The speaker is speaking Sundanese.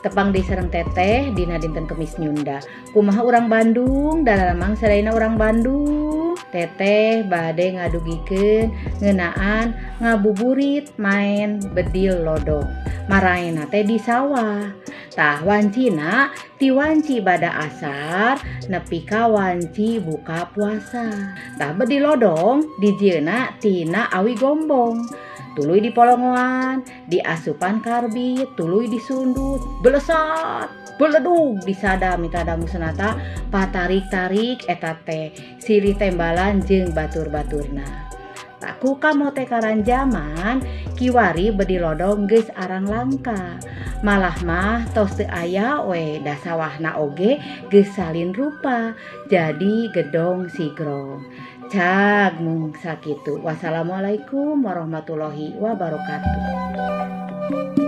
tepang di sareng teteh dina dinten Kemis Nyunda. Kumaha urang Bandung dalamang sadayana urang Bandung. Teteh bade ngadugikeun ngeunaan ngabuburit main bedil lodong. Maraena teh di sawah. Tah wancina ti wanci bada asar nepi ka wanci buka puasa. Tah bedil lodong dijieuna tina awi gombong. Tuluy dipolongoan, diasupan karbit, tuluy disundut, belesat, beledug disada mita damu senata patarik-tarik eta teh silih tembalan jeung batur-baturna. Taku kamote karanjaman kiwari bedil lodong geus arang langka. Malah mah tos teu aya we da sawahna oge geus salin rupa jadi gedong sigrong. Cag mung sakitu. Wassalamualaikum warahmatullahi wabarakatuh.